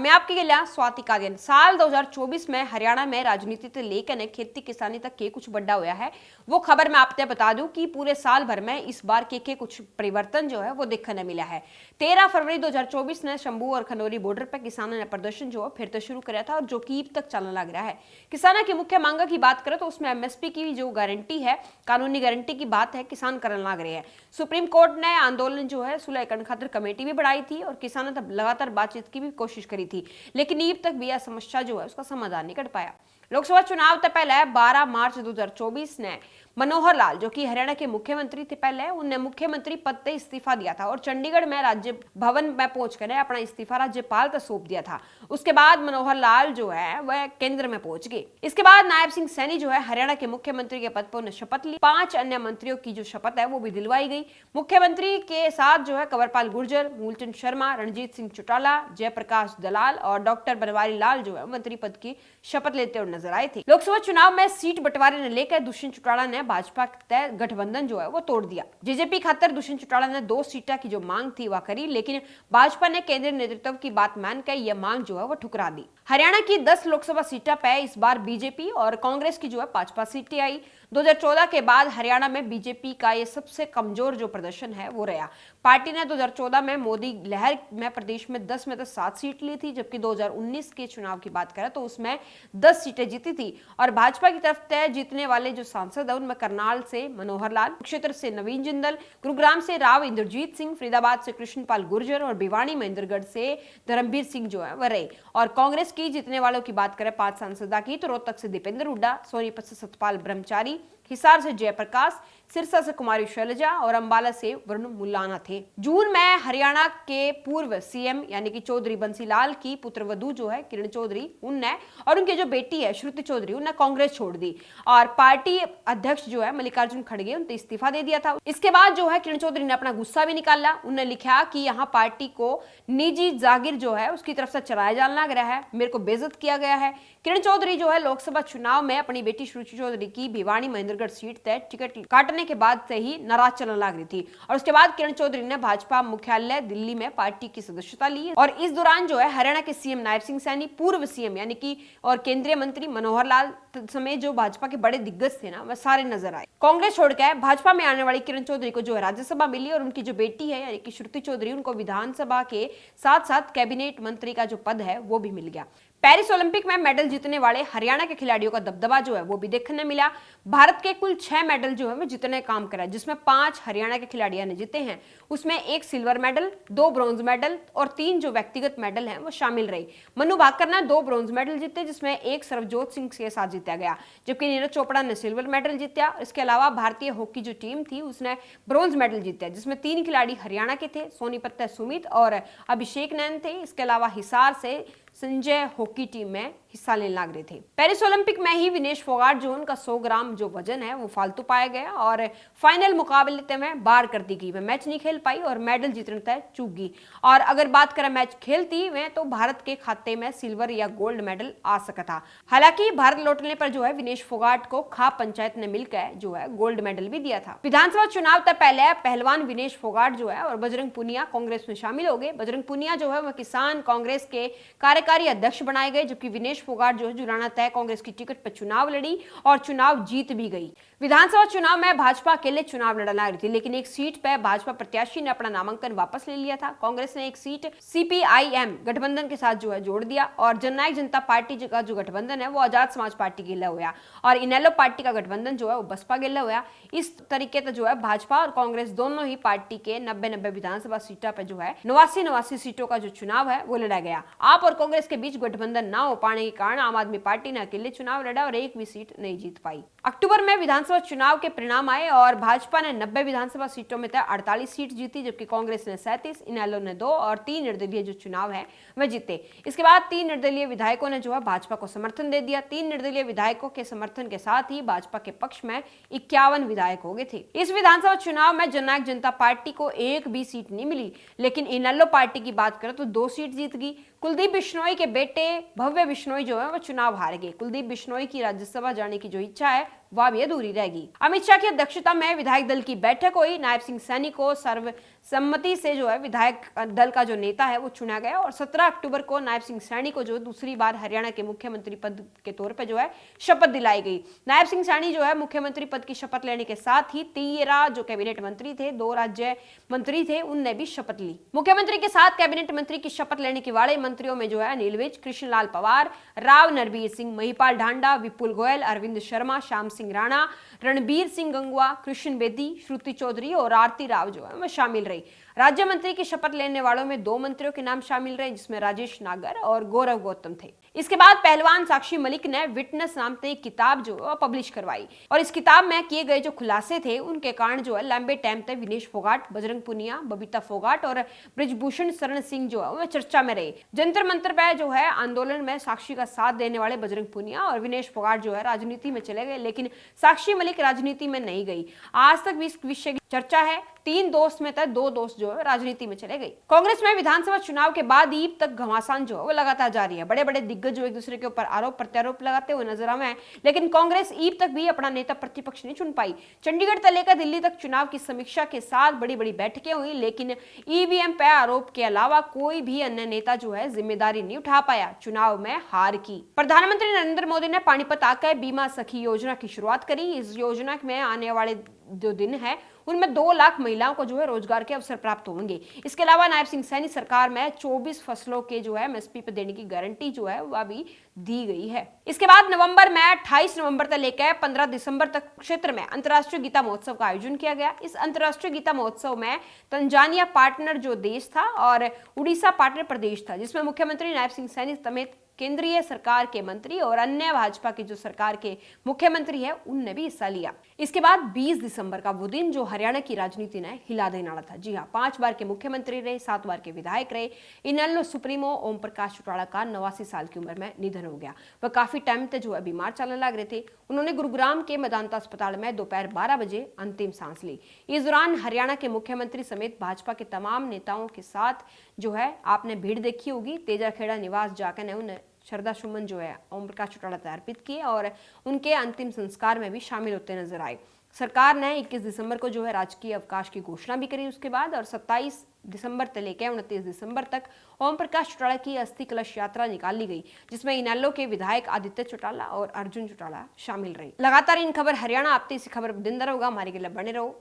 मैं आपके लिए स्वाति कादियान। साल 2024 में हरियाणा में राजनीति से लेकर खेती किसानी तक के कुछ बड़ा हुआ है। वो खबर मैं आपको बता दूं कि पूरे साल भर में इस बार के कुछ परिवर्तन जो है वो देखने मिला है। 13 फरवरी 2024 ने शंभू और खनौरी बॉर्डर पर किसानों ने प्रदर्शन जो है फिर तो शुरू किया था और जो कि तक चलने लग रहा है। किसानों की मुख्य मांग की बात करें तो उसमें एमएसपी की जो गारंटी है, कानूनी गारंटी की बात है, किसान करने लग रहे हैं। सुप्रीम कोर्ट ने आंदोलन जो है सुलह करने खातिर कमेटी भी बढ़ाई थी और किसानों तक लगातार बातचीत की भी कोशिश करी थी, लेकिन अब तक भी यह समस्या जो है उसका समाधान नहीं कर पाया। लोकसभा चुनाव से पहले 12 मार्च 2024 ने मनोहर लाल, जो कि हरियाणा के मुख्यमंत्री थे पहले, उन्होंने मुख्यमंत्री पद से इस्तीफा दिया था और चंडीगढ़ में राज्य भवन में पहुंचकर अपना इस्तीफा राज्यपाल तक सौंप दिया था। उसके बाद मनोहर लाल जो है वह केंद्र में पहुंच गए। इसके बाद नायब सिंह सैनी जो है हरियाणा के मुख्यमंत्री के पद पर उन्हें शपथ ली। 5 अन्य मंत्रियों की जो शपथ है वो भी दिलवाई गई। मुख्यमंत्री के साथ जो है कंवरपाल गुर्जर, मूलचंद शर्मा, रणजीत सिंह चौटाला, जयप्रकाश दलाल और डॉक्टर बनवारी लाल जो है मंत्री पद की शपथ लेते हुए नजर आए थे। लोकसभा चुनाव में सीट बंटवारे ने लेकर दुष्यंत चौटाला ने भाजपा तय गठबंधन जो है वो तोड़ दिया। जेजेपी खातर दुष्यंत चौटाला ने 2 सीटें की जो मांग थी वह करी, लेकिन भाजपा ने केंद्रीय नेतृत्व की बात मानकर यह मांग जो है वो ठुकरा दी। हरियाणा की 10 लोकसभा सीटें पे इस बार बीजेपी और कांग्रेस की जो है 5-5 सीटें आई। 2014 के बाद हरियाणा में बीजेपी का यह सबसे कमजोर जो प्रदर्शन है वो रहा। पार्टी ने 2014 में मोदी लहर में प्रदेश में 10 में तो 7 सीट ली थी, जबकि 2019 के चुनाव की बात करें तो उसमें 10 सीटें जीती थी। और भाजपा की तरफ तय जीतने वाले जो सांसद है उनमें करनाल से मनोहर लाल, क्षेत्र से नवीन जिंदल, गुरुग्राम से राव इंद्रजीत सिंह, फरीदाबाद से कृष्णपाल गुर्जर और भिवानी महेंद्रगढ़ से धर्मवीर सिंह जो है वह रहे। और कांग्रेस की जीतने वालों की बात करें 5 सांसदा की तो रोहतक से दीपेंद्र हुड्डा, सोनीपत से सतपाल ब्रह्मचारी, हिसार से जयप्रकाश, सिरसा से कुमारी शैलजा और अंबाला से वरुण मुलाना थे। जून में हरियाणा के पूर्व सीएम यानी कि चौधरी बंसीलाल की पुत्रवधू जो है किरण चौधरी, उनने और उनकी जो बेटी है श्रुति चौधरी, उनने कांग्रेस छोड़ दी और पार्टी अध्यक्ष जो है मल्लिकार्जुन खड़गे उन्हें इस्तीफा दे दिया था। इसके बाद जो है किरण चौधरी ने अपना गुस्सा भी निकाला। उन्होंने लिखा कि यहाँ पार्टी को निजी जागीर जो है उसकी तरफ से चलाया जाने लग रहा है, मेरे को बेइज्जत किया गया है। किरण चौधरी जो है लोकसभा चुनाव में अपनी बेटी श्रुति चौधरी की भिवानी महेंद्रगढ़ सीट तय टिकट काटने के बाद से ही नाराज चलने लग रही थी और उसके बाद किरण चौधरी ने भाजपा मुख्यालय दिल्ली में पार्टी की सदस्यता ली और इस दौरान जो है हरियाणा के सीएम नायब सिंह सैनी, पूर्व सीएम यानी कि और केंद्रीय मंत्री मनोहर लाल समेत जो भाजपा के बड़े दिग्गज थे ना वह सारे नजर आए। कांग्रेस छोड़कर भाजपा में आने वाली किरण चौधरी को जो है राज्यसभा मिली और उनकी जो बेटी है यानी कि श्रुति चौधरी, उनको विधानसभा के साथ साथ कैबिनेट मंत्री का जो पद है वो भी मिल गया। पेरिस ओलंपिक में मेडल जीतने वाले हरियाणा के खिलाड़ियों का दबदबा जो है वो भी देखने मिला। भारत के कुल 6 मेडल जो है वो जीतने काम करा, जिसमें 5 हरियाणा के खिलाड़ियों ने जीते हैं। उसमें 1 सिल्वर मेडल, 2 ब्रॉन्ज मेडल और 3 जो व्यक्तिगत मेडल हैं वो शामिल रहे। मनु भाकर ने 2 ब्रॉन्ज मेडल जीते, जिसमें 1 सरबजोत सिंह के साथ जीता गया, जबकि नीरज चोपड़ा ने सिल्वर मेडल जीता। इसके अलावा भारतीय हॉकी जो टीम थी उसने ब्रॉन्ज मेडल जीता, जिसमें 3 खिलाड़ी हरियाणा के थे, सोनीपत से सुमित और अभिषेक नैन थे। इसके अलावा हिसार से संजय हॉकी टीम में हिस्सा लेने लग रहे थे। पेरिस ओलंपिक में ही विनेश फोगाट जो उनका 100 ग्राम जो वजन है वो फालतू पाया गया और फाइनल मुकाबले में बाहर कर दी गई। वह मैच नहीं खेल पाई और मेडल जीतने तक चूक गई। और अगर बात करें मैच खेलती में तो भारत के खाते में सिल्वर या गोल्ड मेडल आ सका था। हालांकि भारत लौटने पर जो है विनेश फोगाट को खाप पंचायत ने मिलकर जो है गोल्ड मेडल भी दिया था। विधानसभा चुनाव तक पहले पहलवान विनेश फोगाट जो है और बजरंग पुनिया कांग्रेस में शामिल हो गए। बजरंग पुनिया जो है वह किसान कांग्रेस के कार्यकारी अध्यक्ष बनाए गए, जबकि विनेश फोगाट जो है जुलाना तय कांग्रेस की टिकट पर चुनाव लड़ी और चुनाव जीत भी गई। विधानसभा चुनाव में भाजपा अकेले चुनाव लड़ना रही थी, लेकिन एक सीट पर भाजपा प्रत्याशी ने अपना नामांकन वापस ले लिया था। कांग्रेस ने एक सीट सीपीआईएम गठबंधन के साथ जो है जोड़ दिया और जननायक जनता पार्टी का जो गठबंधन है वो आजाद समाज पार्टी के लिए हुआ और इनेलो पार्टी का गठबंधन जो है वो बसपा के लिए हुआ। इस तरीके से जो है भाजपा और कांग्रेस दोनों ही पार्टी के 90-90 विधानसभा सीटों पर जो है 89 सीटों का जो चुनाव है वो लड़ा गया। आप और कांग्रेस के बीच गठबंधन न हो पाने के कारण आम आदमी पार्टी ने अकेले चुनाव लड़ा और एक भी सीट नहीं जीत पाई। अक्टूबर में विधानसभा चुनाव के परिणाम आए और भाजपा ने 90 विधानसभा सीटों में 48 सीट जीती, जबकि कांग्रेस ने 37, इनेलो ने 2 और 3 निर्दलीय जो चुनाव है वह जीते। इसके बाद 3 निर्दलीय विधायकों ने जो है भाजपा को समर्थन दे दिया। 3 निर्दलीय विधायकों के समर्थन के साथ ही भाजपा के पक्ष में 51 विधायक हो गए थे। इस विधानसभा चुनाव में जननायक जनता पार्टी को एक भी सीट नहीं मिली, लेकिन इनेलो पार्टी की बात करें तो 2 सीट जीत गई। कुलदीप बिश्नोई के बेटे भव्य बिश्नोई जो है वो चुनाव हार गए। कुलदीप बिश्नोई की राज्यसभा जाने की जो इच्छा है वह भी अधूरी रहेगी। अमित शाह की अध्यक्षता में विधायक दल की बैठक हुई। नायब सिंह सैनी को सर्वसम्मति से जो है विधायक दल का जो नेता है वो चुना गया और 17 अक्टूबर को नायब सिंह सैनी को जो दूसरी बार हरियाणा के मुख्यमंत्री पद के तौर पर जो है शपथ दिलाई गई। नायब सिंह सैनी जो है मुख्यमंत्री पद की शपथ लेने के साथ ही 13 जो कैबिनेट मंत्री थे, 2 राज्य मंत्री थे, उनने भी शपथ ली। मुख्यमंत्री के साथ कैबिनेट मंत्री की शपथ लेने के वाले मंत्रियों में जो है अनिल विज, कृष्णलाल पवार, राव नरबीर सिंह, महिपाल ढांडा, विपुल गोयल, अरविंद शर्मा, श्याम सिंह राणा, रणबीर सिंह गंगवा, कृष्ण बेदी, श्रुति चौधरी और आरती राव जो है वह शामिल रही। राज्य मंत्री की शपथ लेने वालों में 2 मंत्रियों के नाम शामिल रहे, जिसमें राजेश नागर और गौरव गौतम थे। इसके बाद पहलवान साक्षी मलिक ने विटनेस नाम से एक किताब जो है पब्लिश करवाई और इस किताब में किए गए जो खुलासे थे उनके कारण जो है लंबे टाइम तक विनेश फोगाट, बजरंग पुनिया, बबीता फोगाट और ब्रिजभूषण शरण सिंह जो है वह चर्चा में रहे। जंतर मंतर पर जो है आंदोलन में साक्षी का साथ देने वाले बजरंग पुनिया और विनेश फोगाट जो है राजनीति में चले गए, लेकिन साक्षी मलिक राजनीति में नहीं गई। आज तक भी इस विषय की चर्चा है। 3 दोस्त में तक 2 दोस्त जो है राजनीति में चले गए। कांग्रेस में विधानसभा चुनाव के बाद ईब तक घमासान जो है वो लगातार जारी है। बड़े बड़े दिग्गज जो एक दूसरे के ऊपर आरोप प्रत्यारोप लगाते हुए नजर आए हैं, लेकिन कांग्रेस ईब तक भी अपना नेता प्रतिपक्ष नहीं चुन पाई। चंडीगढ़ से लेकर दिल्ली तक चुनाव की समीक्षा के साथ बड़ी बड़ी बैठकें हुई, लेकिन ईवीएम पे आरोप के अलावा कोई भी अन्य नेता जो है जिम्मेदारी नहीं उठा पाया। चुनाव में हार की। प्रधानमंत्री नरेंद्र मोदी ने पानीपत आकर बीमा सखी योजना की शुरुआत करी। इस योजना में आने वाले जो दिन है उनमें 2 लाख महिलाओं को जो है रोजगार के अवसर प्राप्त होंगे। इसके अलावा नायब सिंह सैनी सरकार में 24 फसलों के जो है एमएसपी पर देने की गारंटी जो है वह भी दी गई है। इसके बाद नवंबर में 28 नवंबर से लेकर 15 दिसंबर तक क्षेत्र में अंतर्राष्ट्रीय गीता महोत्सव का आयोजन किया गया। इस अंतर्राष्ट्रीय गीता महोत्सव में तंजानिया पार्टनर जो देश था और उड़ीसा पार्टनर प्रदेश था, जिसमें मुख्यमंत्री नायब सिंह सैनी समेत केंद्रीय सरकार के मंत्री और अन्य भाजपा की जो सरकार के मुख्यमंत्री है उनने भी हिस्सा लिया। इसके बाद 20 दिसंबर का वो दिन जो हरियाणा की राजनीति ने हिला देने वाला था। जी हाँ, 5 बार के मुख्यमंत्री रहे, 7 बार के विधायक रहे, इनेलो सुप्रीमो ओम प्रकाश चौटाला का 89 साल की उम्र में निधन हो गया। वह काफी टाइम तक जो है बीमार चलने लग रहे थे। उन्होंने गुरुग्राम के मेदांता अस्पताल में दोपहर 12 बजे अंतिम सांस ली। इस दौरान हरियाणा के मुख्यमंत्री समेत भाजपा के तमाम नेताओं के साथ जो है आपने भीड़ देखी होगी। तेजाखेड़ा निवास जाकर ने उन्हें श्रद्धा सुमन जो है ओम प्रकाश चौटाला को अर्पित किए और उनके अंतिम संस्कार में भी शामिल होते नजर आए। सरकार ने 21 दिसंबर को जो है राजकीय अवकाश की घोषणा भी करी उसके बाद, और 27 दिसंबर से लेकर 29 दिसंबर तक ओम प्रकाश चौटाला की अस्थि कलश यात्रा निकाली गई, जिसमें इनेलो के विधायक आदित्य चौटाला और अर्जुन चौटाला शामिल रहे। लगातार इन खबर हरियाणा आपते इसी खबर दिन होगा। हमारे के लिए बने रहो।